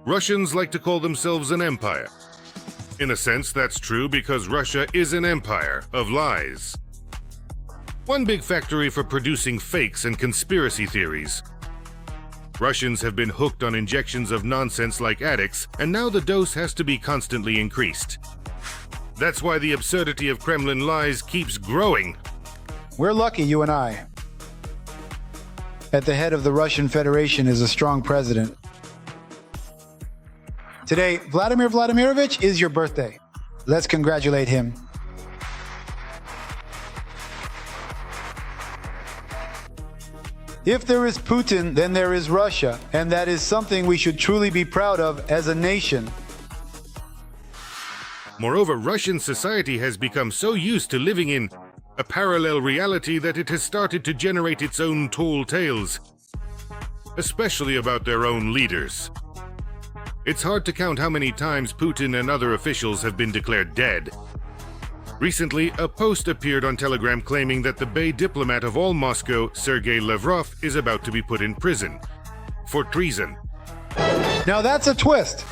Russians like to call themselves an empire. In a sense, that's true because Russia is an empire of lies. One big factory for producing fakes and conspiracy theories. Russians have been hooked on injections of nonsense like addicts, and now the dose has to be constantly increased. That's why the absurdity of Kremlin lies keeps growing. We're lucky, you and I. At the head of the Russian Federation is a strong president. Today, Vladimir Vladimirovich, is your birthday. Let's congratulate him. If there is Putin, then there is Russia, and that is something we should truly be proud of as a nation. Moreover, Russian society has become so used to living in a parallel reality that it has started to generate its own tall tales, especially about their own leaders. It's hard to count how many times Putin and other officials have been declared dead. Recently, a post appeared on Telegram claiming that the Bay diplomat of all Moscow, Sergei Lavrov, is about to be put in prison for treason. Now that's a twist.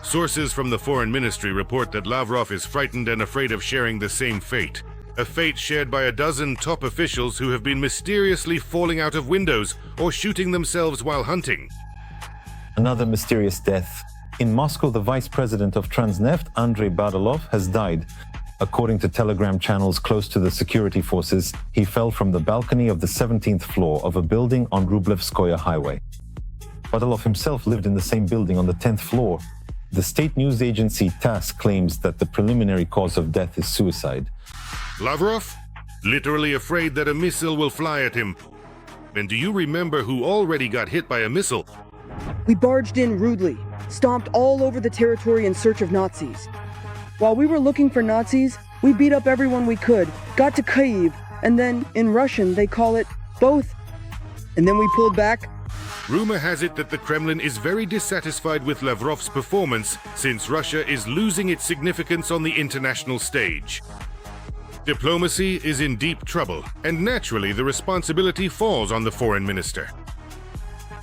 Sources from the Foreign Ministry report that Lavrov is frightened and afraid of sharing the same fate. A fate shared by a dozen top officials who have been mysteriously falling out of windows or shooting themselves while hunting. Another mysterious death. In Moscow, the vice president of Transneft, Andrei Badalov, has died. According to Telegram channels close to the security forces, he fell from the balcony of the 17th floor of a building on Rublevskoye Highway. Badalov himself lived in the same building on the 10th floor. The state news agency TASS claims that the preliminary cause of death is suicide. Lavrov? Literally afraid that a missile will fly at him. And do you remember who already got hit by a missile? We barged in rudely, stomped all over the territory in search of Nazis. While we were looking for Nazis, we beat up everyone we could, got to Kyiv, and then, in Russian, they call it both. And then we pulled back. Rumor has it that the Kremlin is very dissatisfied with Lavrov's performance since Russia is losing its significance on the international stage. Diplomacy is in deep trouble, and naturally the responsibility falls on the foreign minister.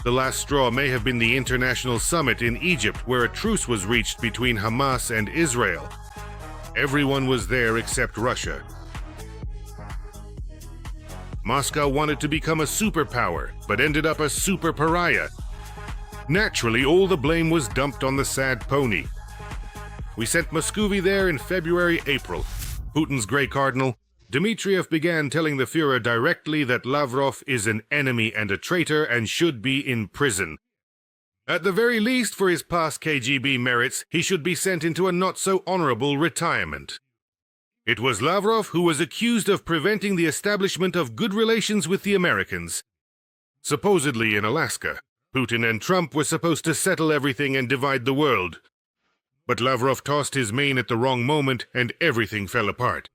The last straw may have been the international summit in Egypt, where a truce was reached between Hamas and Israel. Everyone was there except Russia. Moscow wanted to become a superpower, but ended up a super pariah. Naturally, all the blame was dumped on the sad pony. We sent Muscovy there in February-April. Putin's Grey Cardinal, Dmitriev, began telling the Führer directly that Lavrov is an enemy and a traitor and should be in prison. At the very least, for his past KGB merits, he should be sent into a not-so-honorable retirement. It was Lavrov who was accused of preventing the establishment of good relations with the Americans. Supposedly in Alaska, Putin and Trump were supposed to settle everything and divide the world. But Lavrov tossed his mane at the wrong moment and everything fell apart.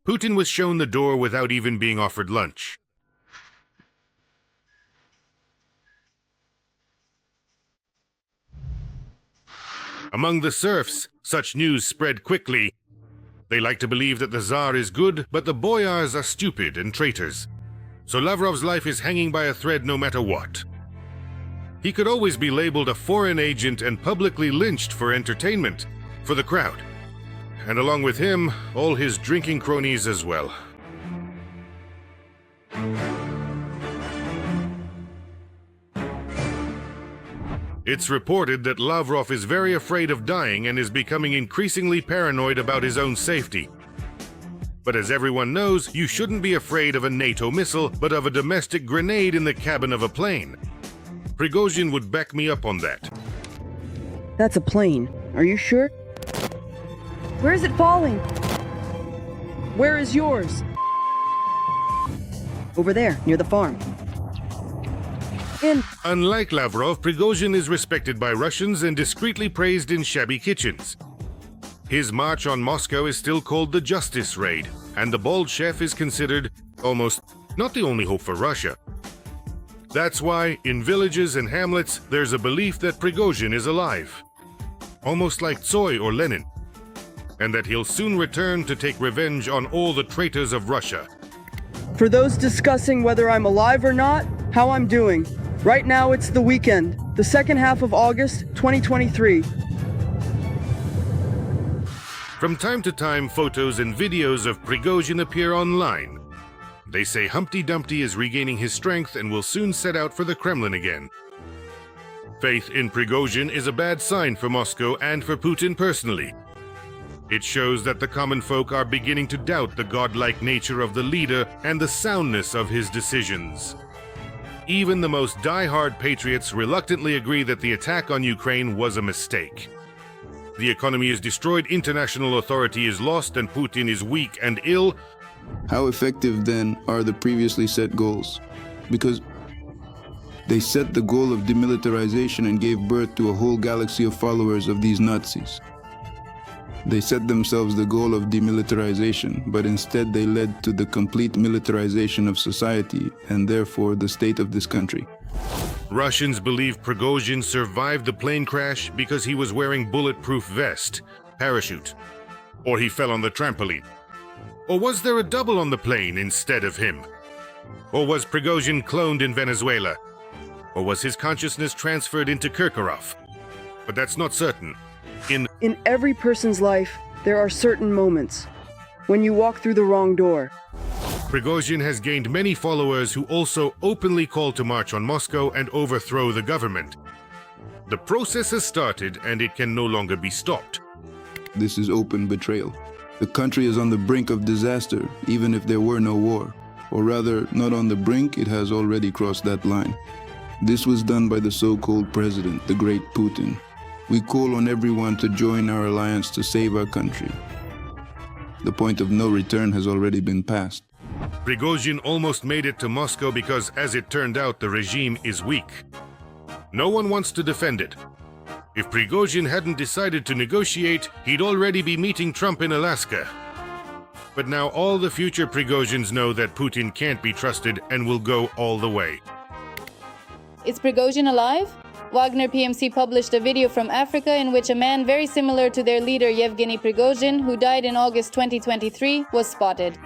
Putin was shown the door without even being offered lunch. Among the serfs, such news spread quickly. They like to believe that the Tsar is good, but the boyars are stupid and traitors. So Lavrov's life is hanging by a thread no matter what. He could always be labeled a foreign agent and publicly lynched for entertainment, for the crowd. And along with him, all his drinking cronies as well. It's reported that Lavrov is very afraid of dying and is becoming increasingly paranoid about his own safety. But as everyone knows, you shouldn't be afraid of a NATO missile, but of a domestic grenade in the cabin of a plane. Prigozhin would back me up on that. That's a plane. Are you sure? Where is it falling? Where is yours? Over there, near the farm. Unlike Lavrov, Prigozhin is respected by Russians and discreetly praised in shabby kitchens. His march on Moscow is still called the Justice Raid, and the bald chef is considered almost not the only hope for Russia. That's why, in villages and hamlets, there's a belief that Prigozhin is alive, almost like Tsoi or Lenin, and that he'll soon return to take revenge on all the traitors of Russia. For those discussing whether I'm alive or not, how I'm doing, Right now it's the weekend, the second half of August 2023. From time to time, photos and videos of Prigozhin appear online. They say Humpty Dumpty is regaining his strength and will soon set out for the Kremlin again. Faith in Prigozhin is a bad sign for Moscow and for Putin personally. It shows that the common folk are beginning to doubt the godlike nature of the leader and the soundness of his decisions. Even the most die-hard patriots reluctantly agree that the attack on Ukraine was a mistake. The economy is destroyed, international authority is lost, and Putin is weak and ill. How effective, then, are the previously set goals? Because they set the goal of demilitarization and gave birth to a whole galaxy of followers of these Nazis. They set themselves the goal of demilitarization, but instead they led to the complete militarization of society and therefore the state of this country. Russians believe Prigozhin survived the plane crash because he was wearing bulletproof vest, parachute, or he fell on the trampoline. Or was there a double on the plane instead of him? Or was Prigozhin cloned in Venezuela? Or was his consciousness transferred into Kirkorov? But that's not certain. In every person's life, there are certain moments when you walk through the wrong door. Prigozhin has gained many followers who also openly call to march on Moscow and overthrow the government. The process has started and it can no longer be stopped. This is open betrayal. The country is on the brink of disaster, even if there were no war. Or rather, not on the brink, it has already crossed that line. This was done by the so-called president, the great Putin. We call on everyone to join our alliance to save our country. The point of no return has already been passed. Prigozhin almost made it to Moscow because, as it turned out, the regime is weak. No one wants to defend it. If Prigozhin hadn't decided to negotiate, he'd already be meeting Trump in Alaska. But now all the future Prigozhins know that Putin can't be trusted and will go all the way. Is Prigozhin alive? Wagner PMC published a video from Africa in which a man very similar to their leader Yevgeny Prigozhin, who died in August 2023, was spotted.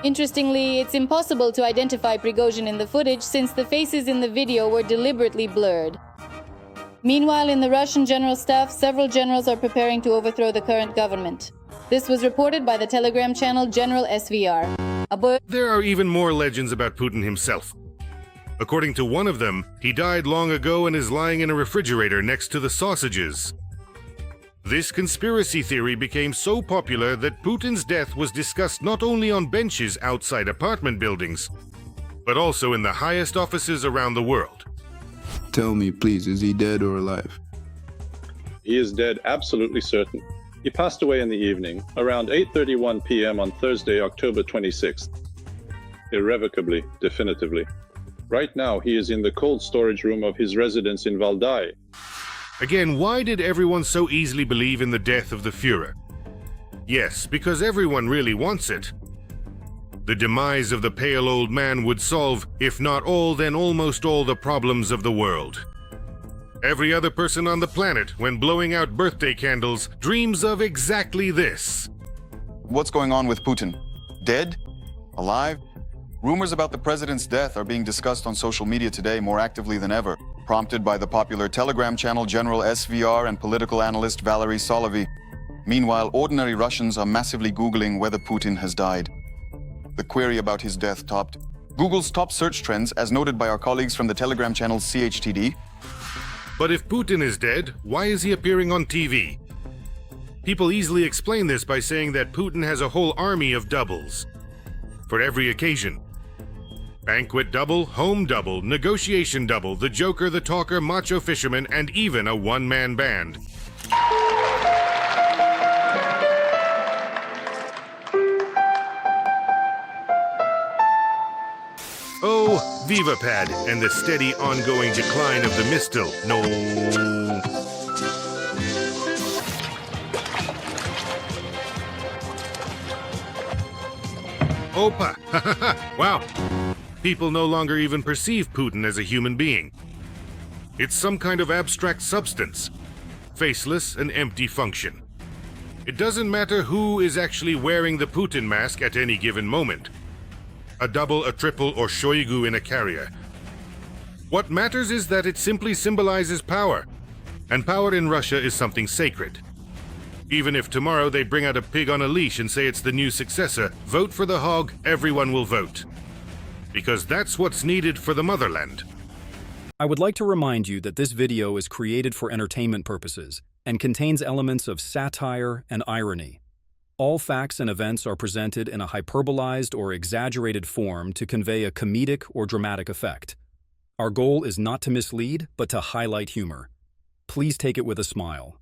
Interestingly, it's impossible to identify Prigozhin in the footage since the faces in the video were deliberately blurred. Meanwhile, in the Russian general staff, several generals are preparing to overthrow the current government. This was reported by the Telegram channel General SVR. There are even more legends about Putin himself. According to one of them, he died long ago and is lying in a refrigerator next to the sausages. This conspiracy theory became so popular that Putin's death was discussed not only on benches outside apartment buildings, but also in the highest offices around the world. Tell me, please, is he dead or alive? He is dead, absolutely certain. He passed away in the evening, around 8:31 p.m. on Thursday, October 26th. Irrevocably, definitively. Right now, he is in the cold storage room of his residence in Valdai. Again, why did everyone so easily believe in the death of the Führer? Yes, because everyone really wants it. The demise of the pale old man would solve, if not all, then almost all the problems of the world. Every other person on the planet, when blowing out birthday candles, dreams of exactly this. What's going on with Putin? Dead? Alive? Rumors about the president's death are being discussed on social media today more actively than ever, prompted by the popular Telegram channel General SVR and political analyst Valery Solovey. Meanwhile, ordinary Russians are massively Googling whether Putin has died. The query about his death topped Google's top search trends, as noted by our colleagues from the Telegram channel CHTD. But if Putin is dead, why is he appearing on TV? People easily explain this by saying that Putin has a whole army of doubles for every occasion. Banquet double, home double, negotiation double, the joker, the talker, macho fisherman, and even a one-man band. Oh, VivaPad and the steady ongoing decline of the Mistel. No. Opa! Wow. People no longer even perceive Putin as a human being. It's some kind of abstract substance, faceless and empty function. It doesn't matter who is actually wearing the Putin mask at any given moment. A double, a triple, or Shoigu in a carrier. What matters is that it simply symbolizes power. And power in Russia is something sacred. Even if tomorrow they bring out a pig on a leash and say it's the new successor, vote for the hog, everyone will vote. Because that's what's needed for the motherland. I would like to remind you that this video is created for entertainment purposes and contains elements of satire and irony. All facts and events are presented in a hyperbolized or exaggerated form to convey a comedic or dramatic effect. Our goal is not to mislead, but to highlight humor. Please take it with a smile.